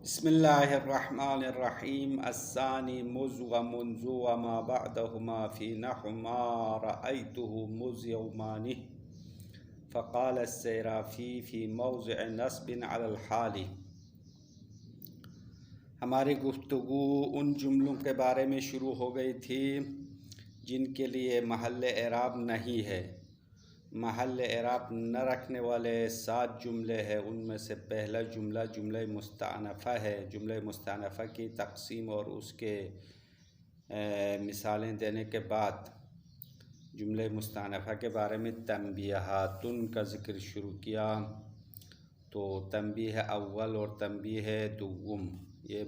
بسم اللہ الرحمن الرحیم الثانی مز ومنذ وما بعدهما في نحو ما رأيته مز یومانه فقال السیرافی في موضع نصب على الحال۔ ہماری گفتگو ان جملوں کے بارے میں شروع ہو گئی تھی جن کے لیے محل اعراب نہیں ہے۔ محل اعراب نہ رکھنے والے 7 جملے ہیں، ان میں سے پہلا جملہ جملہ مستأنفہ ہے۔ جملہ مستأنفہ کی تقسیم اور اس کے مثالیں دینے کے بعد جملہ مستأنفہ کے بارے میں تنبیہات کا ذکر شروع کیا۔ تو تنبیہ اول اور تنبیہ دوم یہ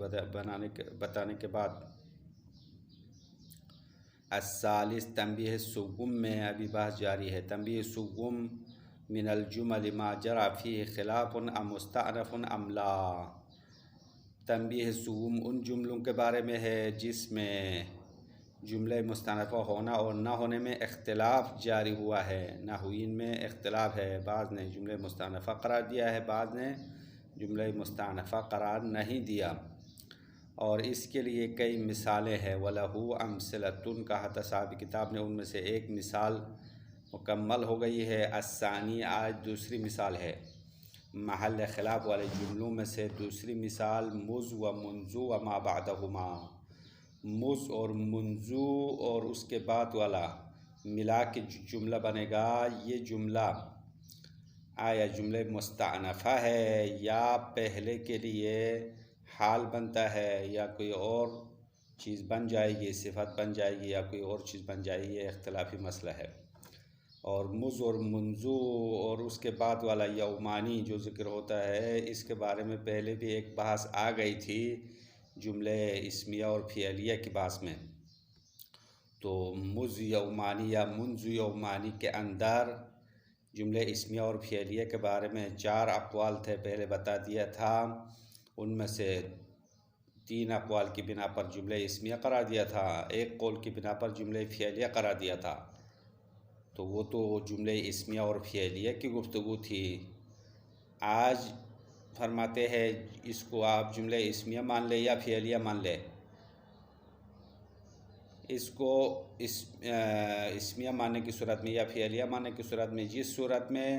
بتانے کے بعد الثالث تنبیہ سوم میں ابھی بحث جاری ہے۔ تنبیہ سوم من الجمل ما جرى فيه خلاف ام مستأنف ام لا۔ تنبیہ سوم ان جملوں کے بارے میں ہے جس میں جملہ مستأنفہ ہونا اور نہ ہونے میں اختلاف جاری ہوا ہے۔ نحویین میں اختلاف ہے، بعض نے جملہ مستأنفہ قرار دیا ہے، بعض نے جملہ مستأنفہ قرار نہیں دیا، اور اس کے لیے کئی مثالیں ہیں۔ وَلَهُ أَمْثِلَةٌ کہا تھا صاحب کتاب نے، ان میں سے ایک مثال مکمل ہو گئی ہے۔ الثانی آج دوسری مثال ہے۔ محل خلاف والے جملوں میں سے دوسری مثال مز و منذ وما بعدہما۔ مز اور منذ اور اس کے بعد والا ملا کے جملہ بنے گا۔ یہ جملہ آیا جملہ مستأنفہ ہے یا پہلے کے لیے حال بنتا ہے یا کوئی اور چیز بن جائے گی، صفت بن جائے گی یا کوئی اور چیز بن جائے گی، یہ اختلافی مسئلہ ہے۔ اور مز اور منذ اور اس کے بعد والا یومانی جو ذکر ہوتا ہے، اس کے بارے میں پہلے بھی ایک بحث آ گئی تھی جملے اسمیہ اور فعلیہ کی بحث میں۔ تو مز یومانی یا منذ یومانی کے اندر جملے اسمیہ اور فعلیہ کے بارے میں 4 اقوال تھے، پہلے بتا دیا تھا۔ ان میں سے 3 اقوال کی بنا پر جملہ اسمیہ قرار دیا تھا، ایک قول کی بنا پر جملہ فعلیہ قرار دیا تھا۔ تو وہ تو جملہ اسمیہ اور فعلیہ کی گفتگو تھی۔ آج فرماتے ہیں اس کو آپ جملہ اسمیہ مان لیں یا فعلیہ مان لیں۔ اس کو اسمیہ ماننے کی صورت میں یا فعلیہ ماننے کی صورت میں، جس صورت میں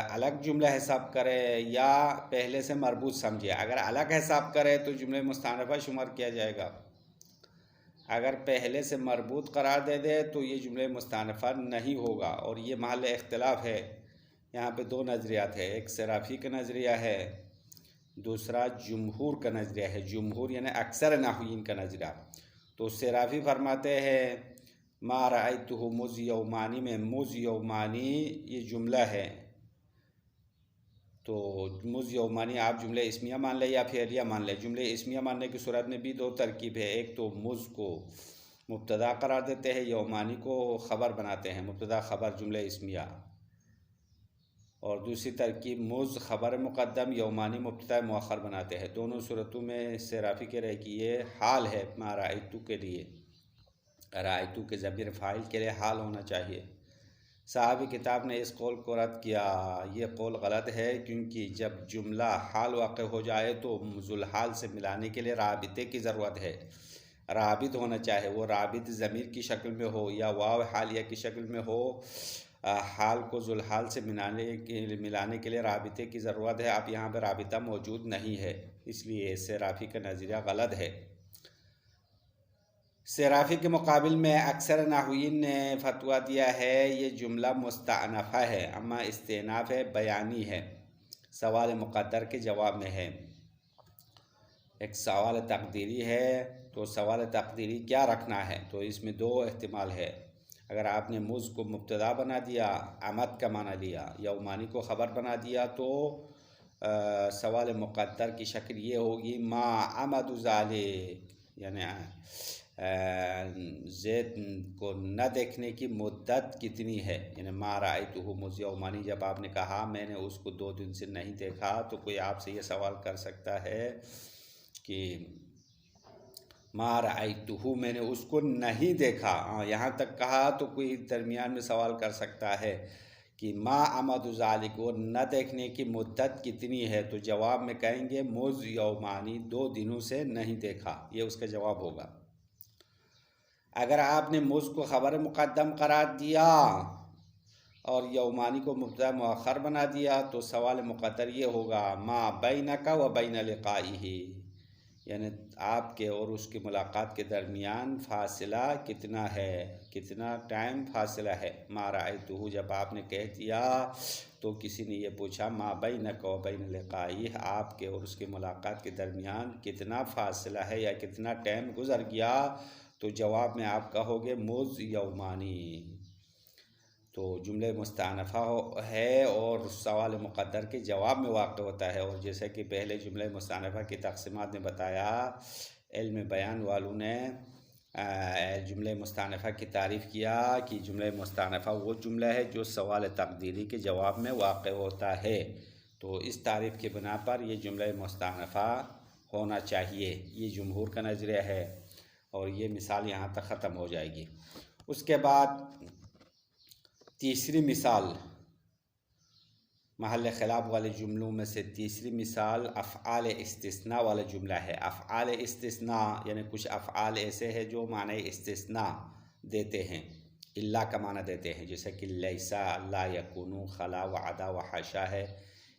الگ جملہ حساب کرے یا پہلے سے مربوط سمجھے۔ اگر الگ حساب کرے تو جملہ مستأنفہ شمار کیا جائے گا، اگر پہلے سے مربوط قرار دے دے تو یہ جملہ مستأنفہ نہیں ہوگا۔ اور یہ محل اختلاف ہے۔ یہاں پہ 2 نظریات ہیں، ایک صرافی کا نظریہ ہے، دوسرا جمہور کا نظریہ ہے۔ جمہور یعنی اکثر نحویین کا نظریہ۔ تو صرافی فرماتے ہیں ما رأیتہ مز یومانی میں مز یومانی یہ جملہ ہے، تو مز یومانی آپ جملہ اسمیہ مان لیں یا فعلیہ مان لیں۔ جملہ اسمیہ ماننے کی صورت میں بھی 2 ترکیب ہے، ایک تو مز کو مبتدا قرار دیتے ہیں، یومانی کو خبر بناتے ہیں، مبتدا خبر جملہ اسمیہ، اور دوسری ترکیب مز خبر مقدم یومانی مبتدا مؤخر بناتے ہیں۔ دونوں صورتوں میں صرافی کہہ رہے کہ یہ حال ہے ما رأیتو کے لیے، رأیتو کے ضمیر فاعل کے لیے حال ہونا چاہیے۔ صاحب کتاب نے اس قول کو رد کیا، یہ قول غلط ہے، کیونکہ جب جملہ حال واقع ہو جائے تو ذوالحال سے ملانے کے لیے رابطے کی ضرورت ہے۔ رابط ہونا چاہے، وہ رابط ضمیر کی شکل میں ہو یا واو حالیہ کی شکل میں ہو، حال کو ذوالحال سے ملانے کے لیے رابطے کی ضرورت ہے۔ اب یہاں پہ رابطہ موجود نہیں ہے، اس لیے صرافی کا نظریہ غلط ہے۔ صرافی کے مقابل میں اکثر نحویین نے فتویٰ دیا ہے یہ جملہ مستأنفہ ہے، اما استئناف بیانی ہے، سوال مقدر کے جواب میں ہے۔ ایک سوال تقدیری ہے، تو سوال تقدیری کیا رکھنا ہے؟ تو اس میں 2 احتمال ہے۔ اگر آپ نے مز کو مبتدا بنا دیا، عمد کا معنی لیا، یومانی کو خبر بنا دیا، تو سوال مقدر کی شکل یہ ہوگی ما عمد ذالک، یعنی زید کو نہ دیکھنے کی مدت کتنی ہے، یعنی ما رأیتہ مز یومانی جب آپ نے کہا میں نے اس کو 2 دن سے نہیں دیکھا، تو کوئی آپ سے یہ سوال کر سکتا ہے کہ ما رأیتہ میں نے اس کو نہیں دیکھا، یہاں تک کہا، تو کوئی درمیان میں سوال کر سکتا ہے کہ ما امد ذالک، وہ نہ دیکھنے کی مدت کتنی ہے، تو جواب میں کہیں گے مذ یومانی، 2 دنوں سے نہیں دیکھا، یہ اس کا جواب ہوگا۔ اگر آپ نے مذ کو خبر مقدم قرار دیا اور یومانی کو مبتدا مؤخر بنا دیا تو سوال مقدر یہ ہوگا ما بینک و بین لقائہ، یعنی آپ کے اور اس کی ملاقات کے درمیان فاصلہ کتنا ہے، کتنا ٹائم فاصلہ ہے۔ ما رأیتہ، جب آپ نے کہہ دیا تو کسی نے یہ پوچھا ما بینک و بین لقائہ، آپ کے اور اس کی ملاقات کے درمیان کتنا فاصلہ ہے یا کتنا ٹائم گزر گیا، تو جواب میں آپ کہو گے مذ یومانی۔ تو جملہ مستأنفہ ہے اور سوال مقدر کے جواب میں واقع ہوتا ہے، اور جیسا کہ پہلے جملہ مستأنفہ کی تقسیمات نے بتایا، علم بیان والوں نے جملہ مستأنفہ کی تعریف کیا کہ جملہ مستأنفہ وہ جملہ ہے جو سوال تقدیری کے جواب میں واقع ہوتا ہے۔ تو اس تعریف کی بنا پر یہ جملہ مستأنفہ ہونا چاہیے، یہ جمہور کا نظریہ ہے، اور یہ مثال یہاں تک ختم ہو جائے گی۔ اس کے بعد تیسری مثال، محل خلاف والے جملوں میں سے تیسری مثال افعال استثناء والا جملہ ہے۔ افعال استثناء یعنی کچھ افعال ایسے ہیں جو معنی استثناء دیتے ہیں، الا کا معنی دیتے ہیں، جیسے کہ لیسا، لا یکونو، خلا، وعدا، وحاشا ہے۔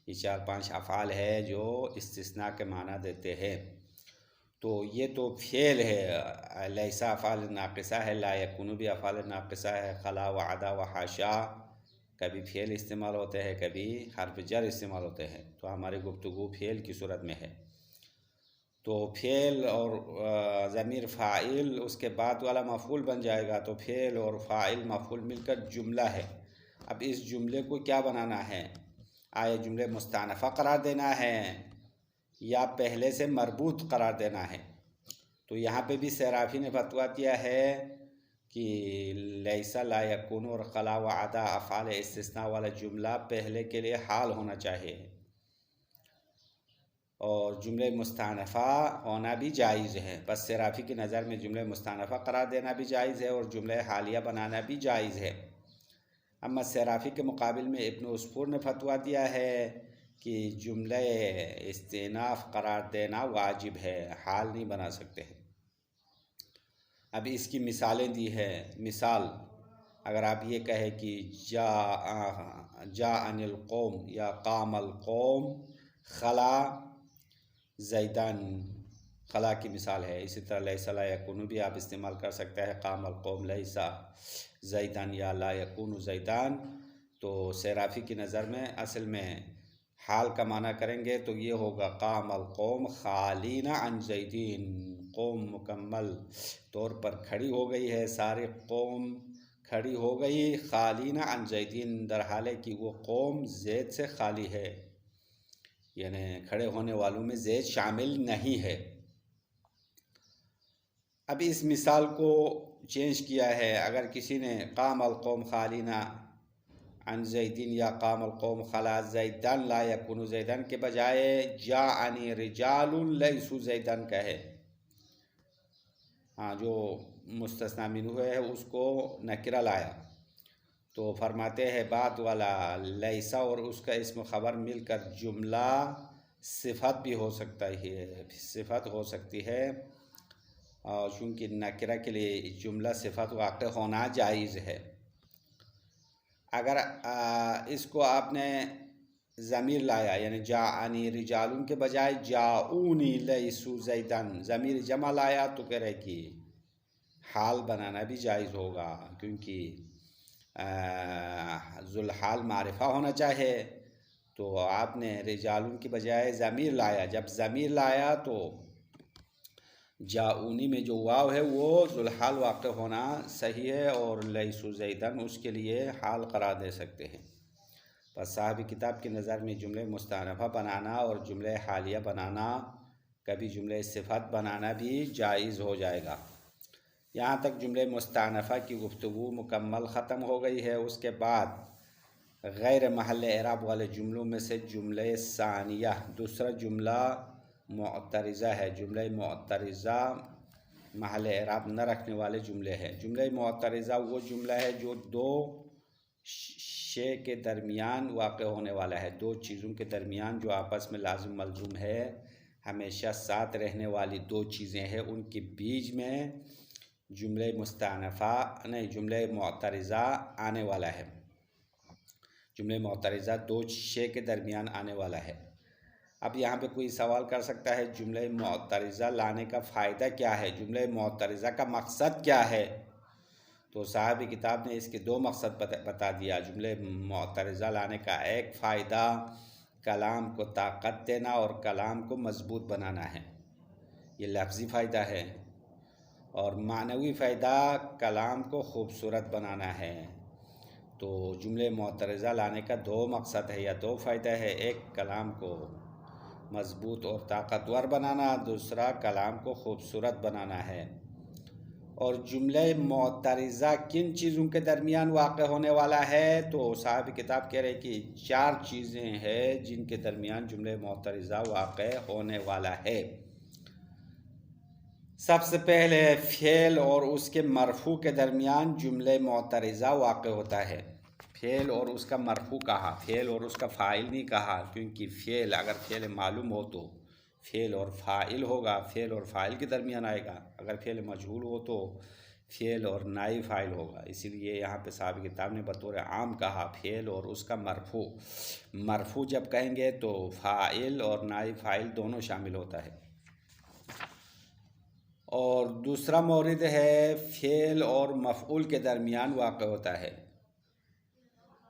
یہ 4-5 افعال ہے جو استثناء کے معنی دیتے ہیں۔ تو یہ تو فعل ہے، لیسا افعال ناقصہ ہے، لا یکونو بھی افعال ناقصہ ہے، خلا، وعدا، وحاشا کبھی فعل استعمال ہوتے ہیں، کبھی حرف جر استعمال ہوتے ہیں، تو ہماری گفتگو فعل کی صورت میں ہے۔ تو فعل اور ضمیر فاعل اس کے بعد والا مفعول بن جائے گا، تو فعل اور فاعل مفعول مل کر جملہ ہے۔ اب اس جملے کو کیا بنانا ہے؟ آیا جملے مستأنفہ قرار دینا ہے یا پہلے سے مربوط قرار دینا ہے؟ تو یہاں پہ بھی صرافی نے فتویٰ دیا ہے کہ لیسا، لا یکون اور خلا، وعدا افعال استثناء والا جملہ پہلے کے لیے حال ہونا چاہیے، اور جملے مستأنفہ ہونا بھی جائز ہے۔ بس صرافی کی نظر میں جملے مستأنفہ قرار دینا بھی جائز ہے اور جملے حالیہ بنانا بھی جائز ہے۔ اما صرافی کے مقابل میں ابن عصفور نے فتویٰ دیا ہے کہ جملہ استئناف قرار دینا واجب ہے، حال نہیں بنا سکتے ہیں۔ اب اس کی مثالیں دی ہے۔ مثال اگر آپ یہ کہیں کہ جاءنی القوم یا قام القوم خلا زیدن، خلا کی مثال ہے۔ اسی طرح لیسا، لا یکون بھی آپ استعمال کر سکتے ہیں، قام القوم لیسا زیدن یا لا یکون زیدن۔ تو صرافی کی نظر میں اصل میں حال کا معنی کریں گے تو یہ ہوگا قام القوم خالین عن زیدین، قوم مکمل طور پر کھڑی ہو گئی ہے، ساری قوم کھڑی ہو گئی، خالین عن زیدین، در حال ہے کہ وہ قوم زید سے خالی ہے، یعنی کھڑے ہونے والوں میں زید شامل نہیں ہے۔ اب اس مثال کو چینج کیا ہے، اگر کسی نے قام القوم خالین عن زیدین یا قام القوم خلا زیدن لا یکون زیدن کے بجائے جاءنی رجال لیسوا زیدن کہے، جو مستثنی منہ ہے اس کو نکرہ لایا، تو فرماتے ہیں بعد والا لیسا اور اس کا اسم خبر مل کر جملہ صفت بھی ہو سکتا ہے، صفت ہو سکتی ہے، چونکہ نکرہ کے لیے جملہ صفت واقع ہونا جائز ہے۔ اگر اس کو آپ نے ضمیر لایا، یعنی جاءنی رجالن کے بجائے جاؤنی لیسوا زیدن، ضمیر جمع لایا تو کہہ رہے کہ حال بنانا بھی جائز ہوگا، کیونکہ ذوالحال معرفہ ہونا چاہے، تو آپ نے رجالن کی بجائے ضمیر لایا، جب ضمیر لایا تو جاؤنی میں جو واو ہے وہ ذوالحال واقع ہونا صحیح ہے، اور لیسوا زیدن اس کے لیے حال قرار دے سکتے ہیں۔ بس صاحب کتاب کی نظر میں جملے مستأنفہ بنانا اور جملے حالیہ بنانا، کبھی جملے صفت بنانا بھی جائز ہو جائے گا۔ یہاں تک جملے مستأنفہ کی گفتگو مکمل ختم ہو گئی ہے۔ اس کے بعد غیر محل اعراب والے جملوں میں سے جملہ ثانیہ، دوسرا جملہ معترضہ ہے۔ جملہ معترضہ محل اعراب نہ رکھنے والے جملے ہیں۔ جملہ معترضہ وہ جملہ ہے جو 2 شے کے درمیان واقع ہونے والا ہے، دو چیزوں کے درمیان جو آپس میں لازم ملزوم ہے، ہمیشہ ساتھ رہنے والی دو چیزیں ہیں، ان کے بیچ میں جملہ مستأنفہ نہیں جملہ معترضہ آنے والا ہے۔ جملہ معترضہ دو شے کے درمیان آنے والا ہے۔ اب یہاں پہ کوئی سوال کر سکتا ہے جملہ معترضہ لانے کا فائدہ کیا ہے، جملہ معترضہ کا مقصد کیا ہے؟ تو صاحب کتاب نے اس کے دو مقصد بتا دیا۔ جملہ معترضہ لانے کا ایک فائدہ کلام کو طاقت دینا اور کلام کو مضبوط بنانا ہے، یہ لفظی فائدہ ہے، اور معنوی فائدہ کلام کو خوبصورت بنانا ہے۔ تو جملے معترضہ لانے کا دو مقصد ہے یا دو فائدہ ہے، ایک کلام کو مضبوط اور طاقتور بنانا، دوسرا کلام کو خوبصورت بنانا ہے۔ اور جملہ معترضہ کن چیزوں کے درمیان واقع ہونے والا ہے؟ تو صاحب کتاب کہہ رہے کہ 4 چیزیں ہیں جن کے درمیان جملہ معترضہ واقع ہونے والا ہے۔ سب سے پہلے فعل اور اس کے مرفوع کے درمیان جملہ معترضہ واقع ہوتا ہے۔ فعل اور اس کا مرفوع کہا، فعل اور اس کا فاعل نہیں کہا، کیونکہ فعل اگر فعل معلوم ہو تو فعل اور فاعل ہوگا، فعل اور فاعل کے درمیان آئے گا، اگر فعل مجہول ہو تو فعل اور نائب فاعل ہوگا۔ اسی لیے یہاں پہ صاحب کتاب نے بطور عام کہا فعل اور اس کا مرفوع۔ مرفوع جب کہیں گے تو فاعل اور نائب فاعل دونوں شامل ہوتا ہے۔ اور دوسرا مورد ہے فعل اور مفعول کے درمیان واقع ہوتا ہے۔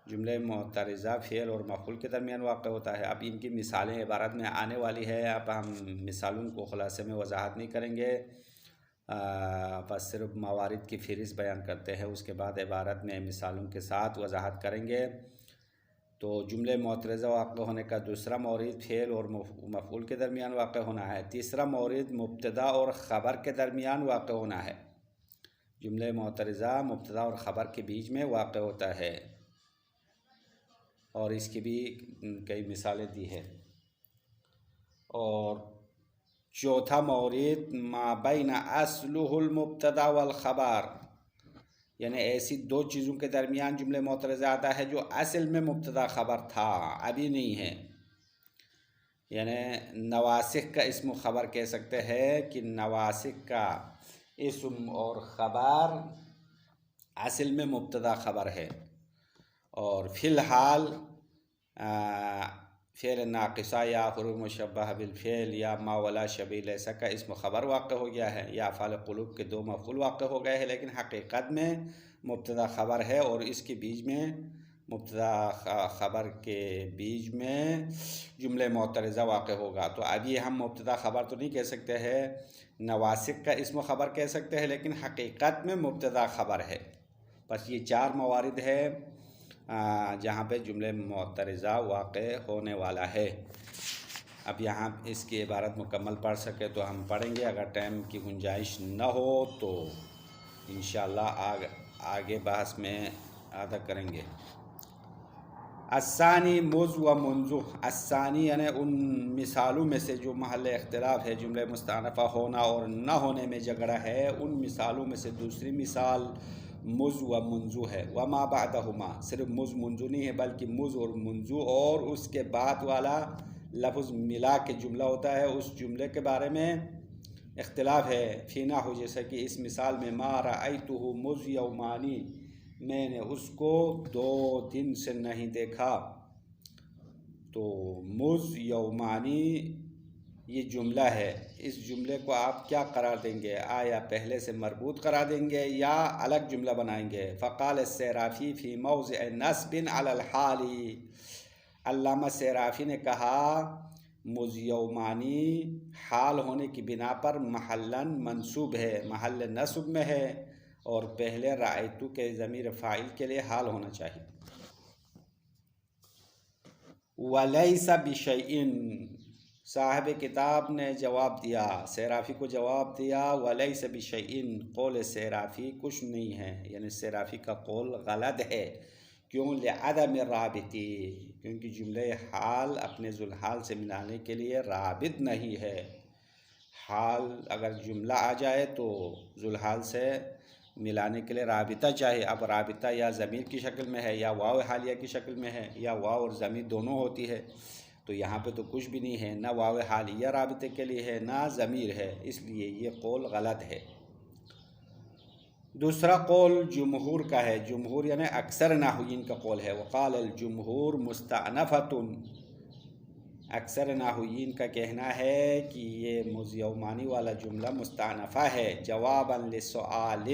جملہ معترضہ فعل اور مفعول کے درمیان واقع ہوتا ہے۔ اب ان کی مثالیں عبارت میں آنے والی ہے، اب ہم مثالوں کو خلاصے میں وضاحت نہیں کریں گے، بس صرف موارد کی فہرست بیان کرتے ہیں، اس کے بعد عبارت میں مثالوں کے ساتھ وضاحت کریں گے۔ تو جملہ معترضہ واقع ہونے کا دوسرا مورد فعل اور مفعول کے درمیان واقع ہونا ہے۔ تیسرا مورد مبتدا اور خبر کے درمیان واقع ہونا ہے۔ جملہ معترضہ مبتدا اور خبر کے بیچ میں واقع ہوتا ہے، اور اس کی بھی کئی مثالیں دی ہیں۔ اور چوتھا مورد ما بین اصلہ المبتدا والخبر، یعنی ایسی دو چیزوں کے درمیان جملہ معترضہ آتا ہے جو اصل میں مبتدا خبر تھا، ابھی نہیں ہے۔ یعنی نواسخ کا اسم و خبر کہہ سکتے ہیں کہ نواسخ کا اسم اور خبر اصل میں مبتدا خبر ہے، اور فی الحال فعل ناقصہ یا حروف مشبہہ بالفعل یا ما ولا شبیہ لیسا کا اسم خبر واقع ہو گیا ہے، یا افعال قلوب کے دو مفعول واقع ہو گئے ہیں، لیکن حقیقت میں مبتدا خبر ہے، اور اس کے بیچ میں مبتدا خبر کے بیچ میں جملہ معترضہ واقع ہوگا۔ تو ابھی ہم مبتدا خبر تو نہیں کہہ سکتے ہیں، نواسخ کا اسم خبر کہہ سکتے ہیں، لیکن حقیقت میں مبتدا خبر ہے۔ بس یہ 4 موارد ہے جہاں پہ جملہ معترضہ واقع ہونے والا ہے۔ اب یہاں اس کی عبارت مکمل پڑھ سکے تو ہم پڑھیں گے، اگر ٹائم کی گنجائش نہ ہو تو انشاءاللہ آگے بحث میں ادا کریں گے۔ الثانی مذ و منذ، الثانی یعنی ان مثالوں میں سے جو محل اختلاف ہے، جملہ مستأنفہ ہونا اور نہ ہونے میں جھگڑا ہے، ان مثالوں میں سے دوسری مثال مذ و منذ ہے۔ وما بعدہما، صرف مذ منذ نہیں ہے بلکہ مذ اور منذ اور اس کے بعد والا لفظ ملا کے جملہ ہوتا ہے، اس جملے کے بارے میں اختلاف ہے۔ فی نحو، جیسا کہ اس مثال میں ما رأیتہ مذ یومانی، میں نے اس کو 2 دن سے نہیں دیکھا۔ تو مذ یومانی یہ جملہ ہے، اس جملے کو آپ کیا قرار دیں گے؟ آیا پہلے سے مربوط قرار دیں گے یا الگ جملہ بنائیں گے؟ فقال السیرافی فی موضع نصب علی الحال، علامہ سیرافی نے کہا مذ یومانی حال ہونے کی بنا پر محلاً منصوب ہے، محل نصب میں ہے، اور پہلے رأیتو کے ضمیر فاعل کے لیے حال ہونا چاہیے۔ ولیس بشیء، صاحب کتاب نے جواب دیا، سیرافی کو جواب دیا، ولیس بشیء، قول سیرافی کچھ نہیں ہے، یعنی سیرافی کا قول غلط ہے۔ کیوں؟ لعدم رابطی، کیونکہ جملہ حال اپنے ذوالحال سے ملانے کے لیے رابط نہیں ہے۔ حال اگر جملہ آ جائے تو ذوالحال سے ملانے کے لیے رابطہ چاہیے. اب رابطہ یا ضمیر کی شکل میں ہے یا واو حالیہ کی شکل میں ہے یا واو اور ضمیر دونوں ہوتی ہے. تو یہاں پہ تو کچھ بھی نہیں ہے، نہ واو حالیہ رابطے کے لیے ہے نہ ضمیر ہے، اس لیے یہ قول غلط ہے. دوسرا قول جمہور کا ہے. جمہور یعنی اکثر نحویین کا قول ہے. وقال الجمہور مستأنفۃ، اکثر نحویین کا کہنا ہے کہ یہ مضیومانی والا جملہ مستأنفہ ہے جوابا لسؤال،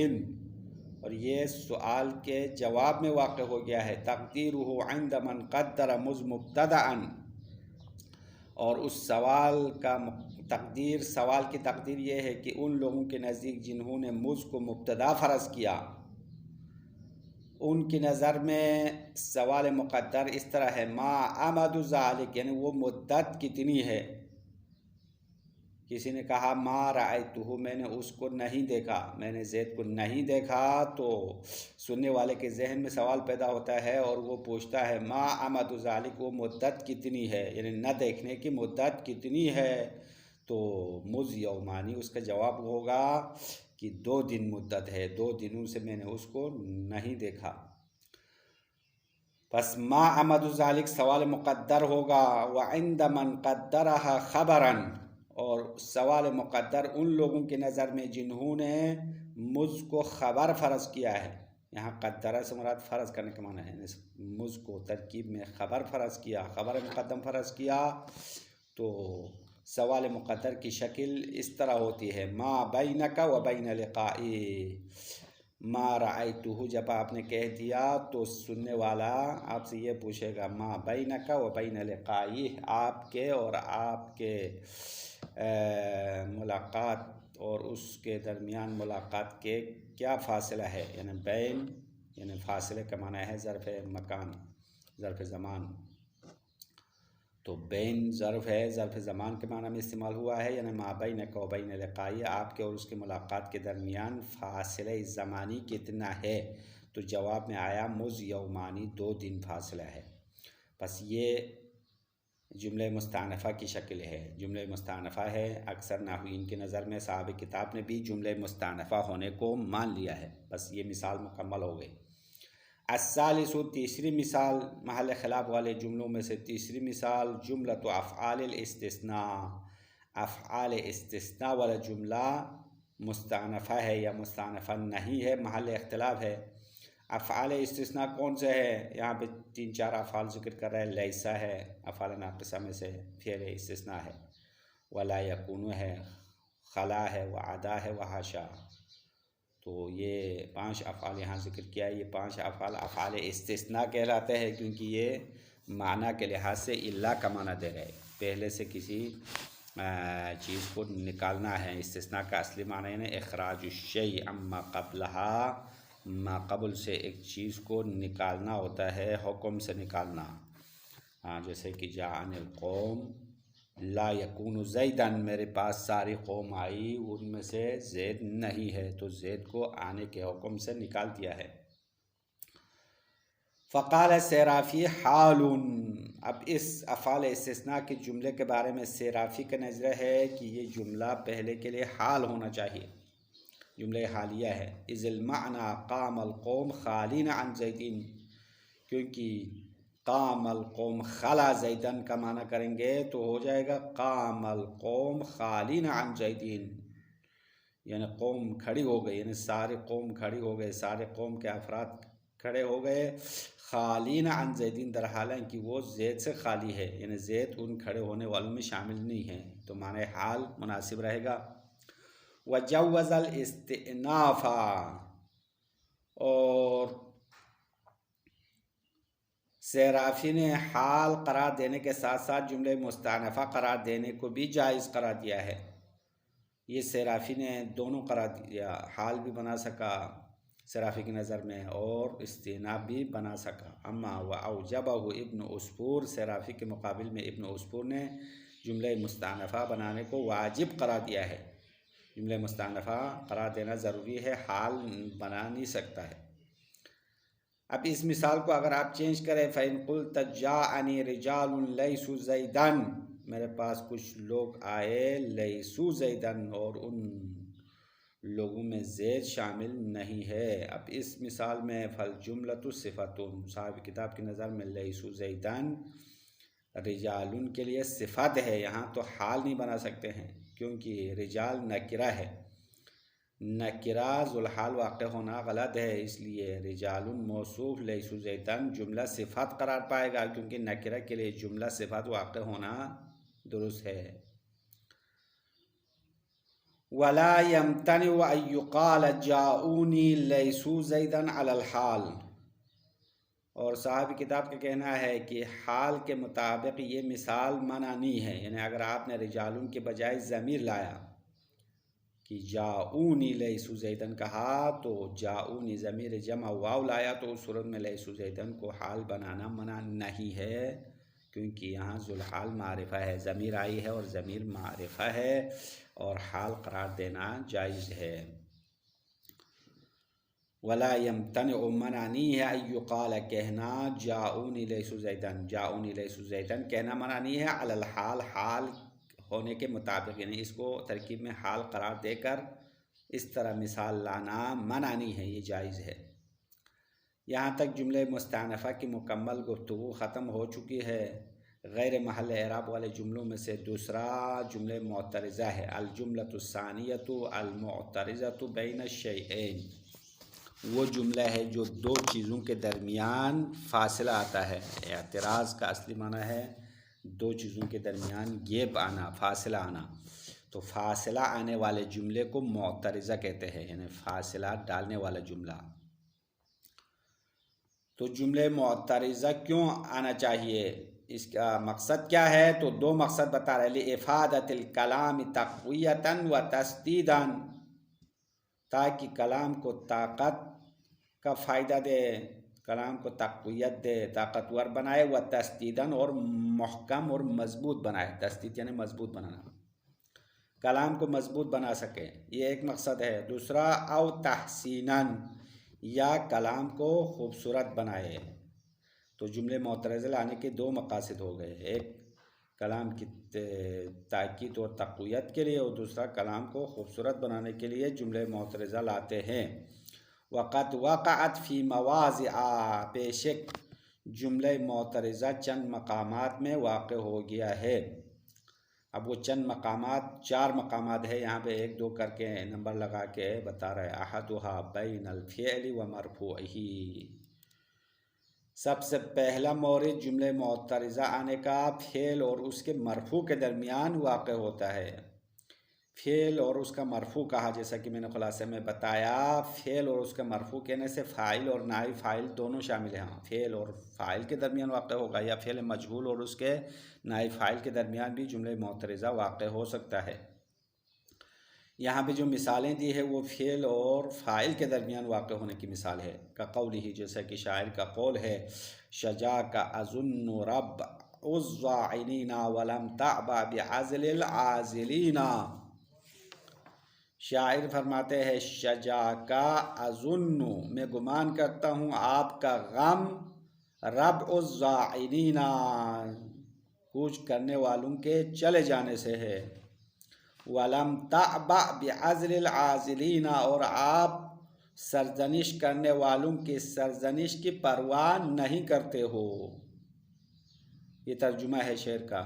اور یہ سؤال کے جواب میں واقع ہو گیا ہے. تقدیرہ عند من قدر مذ مبتدأ، اور اس سوال کا تقدیر، سوال کی تقدیر یہ ہے کہ ان لوگوں کے نزدیک جنہوں نے مذ کو مبتدا فرض کیا، ان کی نظر میں سوال مقدر اس طرح ہے ما امد ذالک، یعنی وہ مدت کتنی ہے. کسی نے کہا ما رأیتہ، میں نے اس کو نہیں دیکھا، میں نے زید کو نہیں دیکھا، تو سننے والے کے ذہن میں سوال پیدا ہوتا ہے اور وہ پوچھتا ہے ما امد ذالک، وہ مدت کتنی ہے، یعنی نہ دیکھنے کی مدت کتنی ہے. تو مذ یومانی اس کا جواب ہوگا کہ 2 دن مدت ہے، 2 دنوں سے میں نے اس کو نہیں دیکھا. پس ما امد ذالک سوال مقدر ہوگا. وعند من قدرها خبرا، اور سوال مقدر ان لوگوں کی نظر میں جنہوں نے مذ کو خبر فرض کیا ہے. یہاں قدرہ سے مراد فرض کرنے کا معنی ہے، مذ کو ترکیب میں خبر فرض کیا، خبر مقدم فرض کیا. تو سوال مقدر کی شکل اس طرح ہوتی ہے ما بینک و بین لقائی. ما رأیتہ جب آپ نے کہہ دیا تو سننے والا آپ سے یہ پوچھے گا ما بینک و بین لقائی، آپ کے اور آپ کے ملاقات اور اس کے درمیان ملاقات کے کیا فاصلہ ہے. یعنی بین یعنی فاصلے کا معنی ہے ظرف مکان، ظرف زمان. تو بین ظرف ہے، ظرف زمان کے معنی میں استعمال ہوا ہے. یعنی ما بینک و بین لقائی، آپ کے اور اس کے ملاقات کے درمیان فاصلہ زمانی کتنا ہے. تو جواب میں آیا مذ یومانی، 2 دن فاصلہ ہے. بس یہ جملہ مستأنفہ کی شکل ہے. جملہ مستأنفہ ہے اکثر نحویین کی نظر میں. صاحب کتاب نے بھی جملہ مستأنفہ ہونے کو مان لیا ہے. بس یہ مثال مکمل ہو گئی. الثالث، تیسری مثال، محل خلاف والے جملوں میں سے تیسری مثال، جملۃ افعال الاستثناء. افعال استثناء والا جملہ مستأنفہ ہے یا مستأنفہ نہیں ہے، محل اختلاف ہے. افعال استثناء کون سے ہے؟ یہاں پہ 3-4 افعال ذکر کر رہا ہے. لیسا ہے افعال ناقصہ میں سے فعل استثناء ہے، ولا یکون ہے، خلا ہے، وعدا ہے، وحاشا. تو یہ 5 افعال یہاں ذکر کیا ہے. یہ 5 افعال افعال استثناء کہلاتے ہیں کیونکہ یہ معنی کے لحاظ سے الا کا معنی دے رہے. پہلے سے کسی چیز کو نکالنا ہے. استثناء کا اصلی معنی یعنی اخراج الشیء عما قبلها، ما قبل سے ایک چیز کو نکالنا ہوتا ہے، حکم سے نکالنا. جیسے کہ جاءنی القوم لا یکون زیدن، میرے پاس ساری قوم آئی، ان میں سے زید نہیں ہے، تو زید کو آنے کے حکم سے نکال دیا ہے. فقال سیرافی حال. اب اس افعال استثناء کے جملے کے بارے میں سیرافی کا نظریہ ہے کہ یہ جملہ پہلے کے لیے حال ہونا چاہیے، جملہ حالیہ ہے. اذ المعنی قام القوم خالین عن زیدین، کیونکہ قام القوم خلا زیدن کا معنی کریں گے تو ہو جائے گا قام القوم خالین عن زیدین، یعنی قوم کھڑی ہو گئی، یعنی سارے قوم کھڑی ہو گئے، سارے قوم کے افراد کھڑے ہو گئے. خالین عن زیدین در حالیں کہ وہ زید سے خالی ہے، یعنی زید ان کھڑے ہونے والوں میں شامل نہیں ہے، تو معنی حال مناسب رہے گا. وجوز الاستئناف، اور سیرافی نے حال قرار دینے کے ساتھ ساتھ جملے مستأنفہ قرار دینے کو بھی جائز قرار دیا ہے. یہ سیرافی نے دونوں قرار دیا، حال بھی بنا سکا سیرافی کی نظر میں اور استئناف بھی بنا سکا. اما واوجبہ ابن عصفور، سیرافی کے مقابل میں ابن عصفور نے جملہ مستأنفہ بنانے کو واجب قرار دیا ہے. جملہ مستأنفہ قرار دینا ضروری ہے، حال بنا نہیں سکتا ہے. اب اس مثال کو اگر آپ چینج کریں، فَإِن قُلْتَ جَاءَنِي رِجَالٌ لَيْسُوا زَيْدًا، میرے پاس کچھ لوگ آئے لیسو زیدن، اور ان لوگوں میں زید شامل نہیں ہے۔ اب اس مثال میں فالجملۃ صفۃ، صاحب کتاب کی نظر میں لیسوا زیدان رجال کے لیے صفت ہے، یہاں تو حال نہیں بنا سکتے ہیں کیونکہ رجال نکرہ ہے، نکرہ ذوالحال واقع ہونا غلط ہے، اس لیے رجال موصوف لیسوا زیدان جملہ صفت قرار پائے گا کیونکہ نکرہ کے لیے جملہ صفت واقع ہونا درست ہے۔ ولا يمتنع ان يقال جاؤوني ليسوا زيدا على الحال، اور صاحب کتاب کا کہنا ہے کہ حال کے مطابق یہ مثال منع نہیں ہے، یعنی اگر آپ نے رجالون کے بجائے ضمیر لایا کہ جاؤونی لیسوا زیدن کہا تو جاؤونی ضمیر جمع واو لایا تو اس صورت میں لیسوا زیدن کو حال بنانا منع نہیں ہے کیونکہ یہاں ذوالحال معرفہ ہے، ضمیر آئی ہے اور ضمیر معرفہ ہے اور حال قرار دینا جائز ہے۔ ولا يمتنع منع نہیں ہے ان يقال کہنا جاؤنی لیسوا زیدن، جاؤنی لیسوا زیدن کہنا منع نہیں ہے علی الحال حال ہونے کے مطابق، یعنی اس کو ترکیب میں حال قرار دے کر اس طرح مثال لانا منع نہیں ہے، یہ جائز ہے۔ یہاں تک جملے مستأنفہ کی مکمل گفتگو ختم ہو چکی ہے۔ غیر محل اعراب والے جملوں میں سے دوسرا جملے معترضہ ہے، الجملۃ الثانیۃ المعترضۃ بین الشیئین، وہ جملہ ہے جو دو چیزوں کے درمیان فاصلہ آتا ہے۔ اعتراض کا اصلی معنی ہے دو چیزوں کے درمیان گیپ آنا، فاصلہ آنا، تو فاصلہ آنے والے جملے کو معترضہ کہتے ہیں، یعنی فاصلہ ڈالنے والا جملہ۔ تو جملے معترضہ کیوں آنا چاہیے، اس کا مقصد کیا ہے؟ تو دو مقصد بتا رہے، لِإِفَادَةِ الْكَلَامِ تَقْوِيَةً وَتَسْدِيدًا، تاکہ کلام کو طاقت کا فائدہ دے، کلام کو تقویت دے، طاقتور بنائے، وَتَسْدِيدًا اور محکم اور مضبوط بنائے، تسدید یعنی مضبوط بنانا، کلام کو مضبوط بنا سکے، یہ ایک مقصد ہے۔ دوسرا او تحسیناً، یا کلام کو خوبصورت بنائے۔ تو جملے معترضہ لانے کے دو مقاصد ہو گئے، ایک کلام کی تاکید اور تقویت کے لیے، اور دوسرا کلام کو خوبصورت بنانے کے لیے جملے معترضہ لاتے ہیں۔ وقت وقعت فی مواضع، بے شک جملہ معترضہ چند مقامات میں واقع ہو گیا ہے۔ اب وہ چند مقامات، 4 مقامات ہے، یہاں پہ 1 2 کر کے نمبر لگا کے بتا رہے، احدھا بین الفعل و مرفوعہ، سب سے پہلا مورد جملے معترضہ آنے کا فعل اور اس کے مرفوع کے درمیان واقع ہوتا ہے۔ فعل اور اس کا مرفوع کہا، جیسا کہ میں نے خلاصے میں بتایا، فعل اور اس کا مرفوع کہنے سے فاعل اور نائب فاعل دونوں شامل ہیں، فعل اور فاعل کے درمیان واقع ہوگا، یا فعل مجہول اور اس کے نائب فاعل کے درمیان بھی جملے معترضہ واقع ہو سکتا ہے۔ یہاں پہ جو مثالیں دی ہے وہ فعل اور فاعل کے درمیان واقع ہونے کی مثال ہے، کقولہ، جیسا کہ شاعر کا قول ہے، شجاک اظن رب الظاعنین ولم تعبأ بعزل العازلین، شاعر فرماتے ہیں شجاکا اظن، میں گمان کرتا ہوں آپ کا غم، رب الظاعنین، کوچ کرنے والوں کے چلے جانے سے ہے، ولم تعبأ بعزل العازلین، اور آپ سرزنش کرنے والوں کی سرزنش کی پرواہ نہیں کرتے ہو۔ یہ ترجمہ ہے شعر کا۔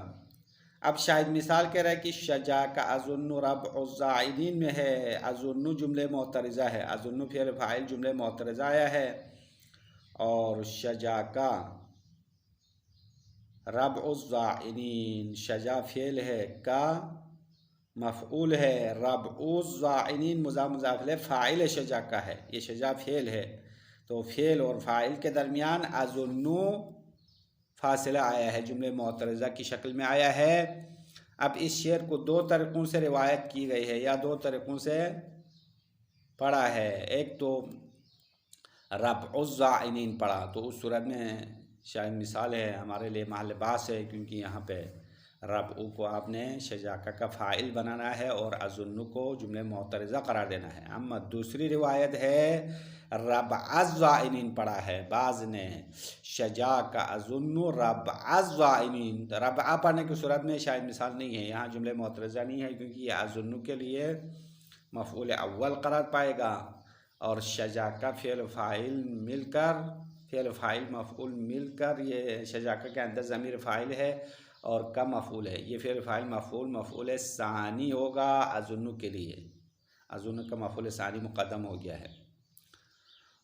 اب شاید مثال کہہ رہا ہے کہ شجاک اظن رب الظاعنین میں ہے، اظن جملے معترضہ ہے، اظن فعل فاعل جملے معترضہ آیا ہے، اور شجاکا رب الظاعنین، شجا فعل ہے، کا مفعول ہے، رب الظاعنین مضاف مضاف الیہ فاعل شجاکا ہے، یہ شجا فعل ہے، تو فعل اور فاعل کے درمیان اظن فاصلہ آیا ہے، جملے معترضہ کی شکل میں آیا ہے۔ اب اس شعر کو 2 طریقوں سے روایت کی گئی ہے، یا 2 طریقوں سے پڑھا ہے، ایک تو رب الظاعنین پڑھا، تو اس صورت میں شاید مثال ہے ہمارے لیے محل بحث ہے، کیونکہ یہاں پہ رب او کو آپ نے شجاکا کا فاعل بنانا ہے اور اظن کو جملے معترضہ قرار دینا ہے۔ اما دوسری روایت ہے رب الظاعنین پڑھا ہے، بعض نے شجاکا اظن رب الظاعنین، رب پڑھنے کی صورت میں شاید مثال نہیں ہے، یہاں جملے معترضہ نہیں ہے، کیونکہ یہ اظن کے لیے مفعول اول قرار پائے گا، اور شجاعہ فعل و فاعل مل کر، فعل و فاعل مفعول مل کر، یہ شجاعہ کے اندر ضمیر فاعل ہے اور کا مفعول ہے، یہ فعل و فاعل مفعول ثانی ہوگا اظن کے لیے، اظن کا مفعول ثانی مقدم ہو گیا ہے۔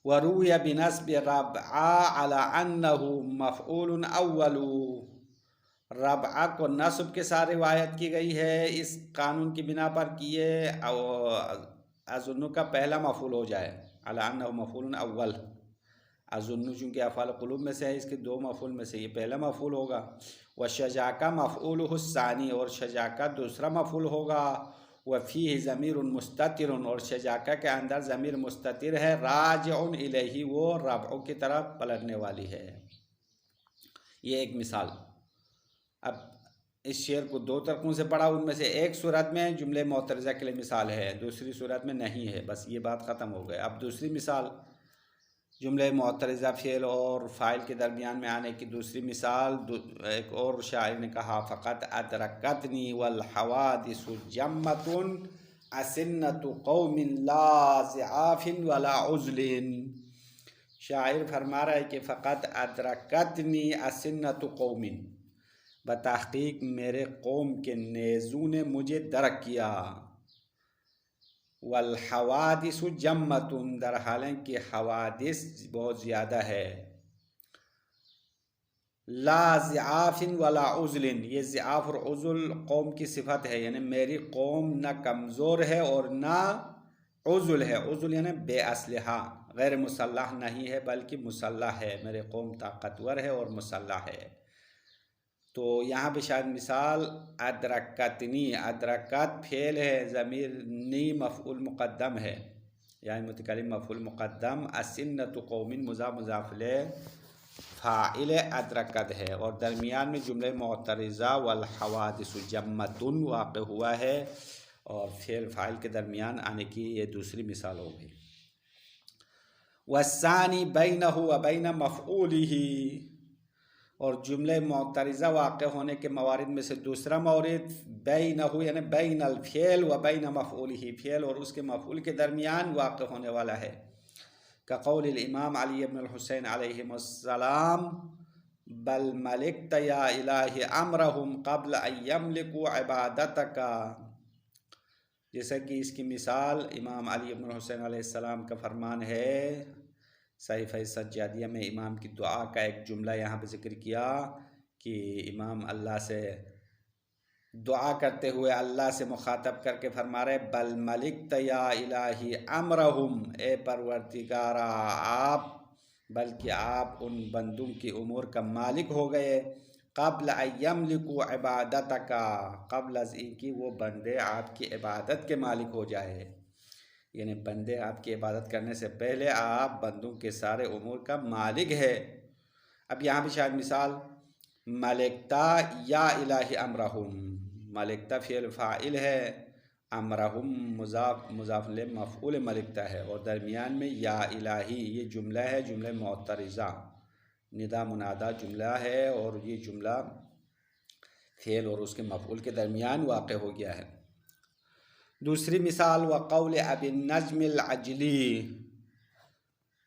وروی بنصب ربعہ علی انہ مفعول اول، ربعہ کو نصب کے ساتھ روایت کی گئی ہے اس قانون کی بنا پر کہ یہ اظن کا پہلا مفعول ہو جائے، علی انہ مفعول اول، اظن چونکہ افعال قلوب میں سے ہے، اس کے دو مفعول میں سے یہ پہلا مفعول ہوگا۔ وشجاعہ مفعولہ الثانی، اور شجاعہ دوسرا مفعول ہوگا۔ وفیہ ضمیر مستتر، اور شجاعہ کے اندر ضمیر مستتر ہے، راجع الیہ، وہ ربع کی طرف پلٹنے والی ہے۔ یہ ایک مثال۔ اب اس شعر کو دو طرقوں سے پڑھا، ان میں سے ایک صورت میں جملے معترضہ کے لیے مثال ہے، دوسری صورت میں نہیں ہے، بس یہ بات ختم ہو گئے۔ اب دوسری مثال، جملے معترضہ فعل اور فاعل کے درمیان میں آنے کی دوسری مثال، ایک اور شاعر نے کہا فقط ادرکتنی والحوادث جمۃ اسنۃ قوم لا ضعاف ولا عزل۔ شاعر فرما رہا ہے کہ فقط ادرکتنی اسنۃ قوم، بتحقیق میرے قوم کے نیزوں نے مجھے درک کیا، والحوادث جمۃ، در حالیں کہ حوادث بہت زیادہ ہے، لا ضعاف ولا عزل، یہ ضعاف اور عزل قوم کی صفت ہے، یعنی میری قوم نہ کمزور ہے اور نہ عزل ہے، عزل یعنی بے اسلحہ، غیر مسلح نہیں ہے بلکہ مسلح ہے، میرے قوم طاقتور ہے اور مسلح ہے۔ تو یہاں پہ شاید مثال ادرکتنی، ادرکت فعل ہے، ضمیر نی مفعول مقدم ہے، یعنی متکلم مفعول مقدم، اسنۃ قوم مضاف مضاف الیہ فاعل ادرکت ہے، اور درمیان میں جملہ معترضہ والحوادث جمۃ واقع ہوا ہے، اور فعل فاعل کے درمیان آنے کی یہ دوسری مثال ہوگی۔ والثانی بینہ وبین مفعولہ، اور جملے معترضہ واقع ہونے کے موارد میں سے دوسرا مورد بینہ یعنی بین الفعل و بین مفعولہ، فعل اور اس کے مفعول کے درمیان واقع ہونے والا ہے، کقول الامام علی بن الحسین علیہ السلام بل ملکت یا الہ امرہم قبل ان یملکوا عبادتک، جیسا کہ اس کی مثال امام علی بن الحسین علیہ السلام کا فرمان ہے، صحیفہ سجادیہ میں امام کی دعا کا ایک جملہ یہاں پہ ذکر کیا کہ امام اللہ سے دعا کرتے ہوئے اللہ سے مخاطب کر کے فرما رہے بل ملکت یا الہی امرہم، اے پروردگارا آپ، بلکہ آپ ان بندوں کی امور کا مالک ہو گئے، قبل ان یملکوا عبادتک، قبل از ان کی وہ بندے آپ کی عبادت کے مالک ہو جائے، یعنی بندے آپ کی عبادت کرنے سے پہلے آپ بندوں کے سارے امور کا مالک ہے۔ اب یہاں پہ شاید مثال ملکتا یا الہ امرہم، ملکتا فعل فاعل ہے، امرہم مضاف الیہ مفعول ملکتا ہے، اور درمیان میں یا الہی یہ جملہ ہے، جملہ معترضہ، ندا منادا جملہ ہے، اور یہ جملہ فعل اور اس کے مفعول کے درمیان واقع ہو گیا ہے۔ دوسری مثال وقول ابی النجم العجلی،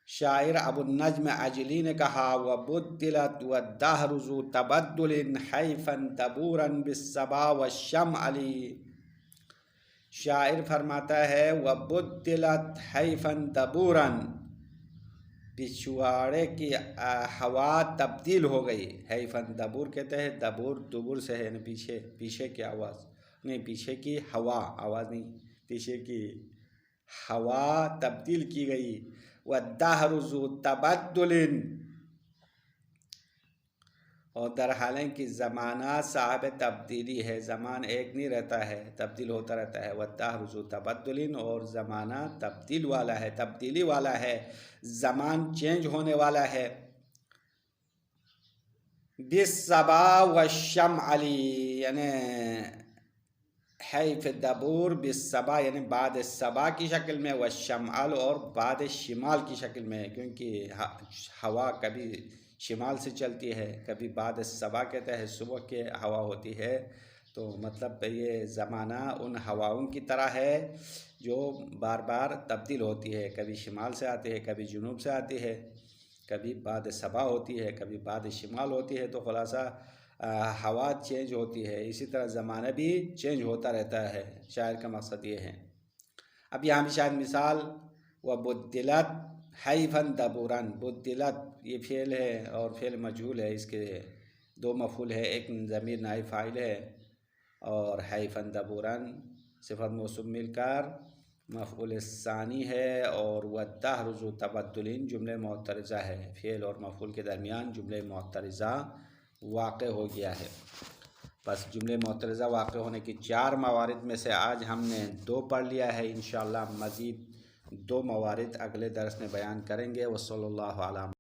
شاعر ابو النجم عجلی نے کہا وبدلت والدہر ذو تبدل حیفا دبورا بالصبا والشمعل، شاعر فرماتا ہے وبدلت حیفا دبورا، پچھواڑے کی ہوا تبدیل ہو گئی، حیفا دبور کہتے ہیں، دبور دبر سے ہے، یعنی پیچھے، پیچھے کی آواز نہیں، پیچھے کی ہوا، آواز نہیں، پیچھے کی ہوا تبدیل کی گئی، والدہر ذو تبدل، اور در حالیں کہ زمانہ صاحب تبدیلی ہے، زمان ایک نہیں رہتا ہے، تبدیل ہوتا رہتا ہے، والدہر ذو تبدل، اور زمانہ تبدیل والا ہے، تبدیلی والا ہے، زمان چینج ہونے والا ہے، بالصبا والشمعل، یعنی حیف دبور بالصبا یعنی بعد صبا کی شکل میں، والشمعل اور بعد شمال کی شکل میں، کیونکہ ہوا کبھی شمال سے چلتی ہے، کبھی بعد صبا کہتا ہے، صبح کے ہوا ہوتی ہے، تو مطلب یہ زمانہ ان ہواؤں کی طرح ہے جو بار بار تبدیل ہوتی ہے، کبھی شمال سے آتی ہے، کبھی جنوب سے آتی ہے، کبھی باد صبا ہوتی ہے، کبھی باد شمال ہوتی ہے، تو خلاصہ ہوا چینج ہوتی ہے، اسی طرح زمانہ بھی چینج ہوتا رہتا ہے۔ شاعر کا مقصد یہ ہے۔ اب یہاں بھی شاید مثال وَبُدِّلَتْ حَيْفًا دَبُورًا، بدلت یہ فعل ہے اور فعل مجہول ہے، اس کے دو مفعول ہے، ایک ضمیر نائب فاعل ہے، اور حیفاً دبوراً صفت موصوف مل کر مفعول ثانی ہے، اور والدہر ذو تبدل جملہ معترضہ ہے، فعل اور مفعول کے درمیان جملہ معترضہ واقع ہو گیا ہے۔ بس جملے معترضہ واقع ہونے کی 4 موارد میں سے آج ہم نے 2 پڑھ لیا ہے، انشاءاللہ مزید 2 موارد اگلے درس میں بیان کریں گے۔ وصلی اللہ علی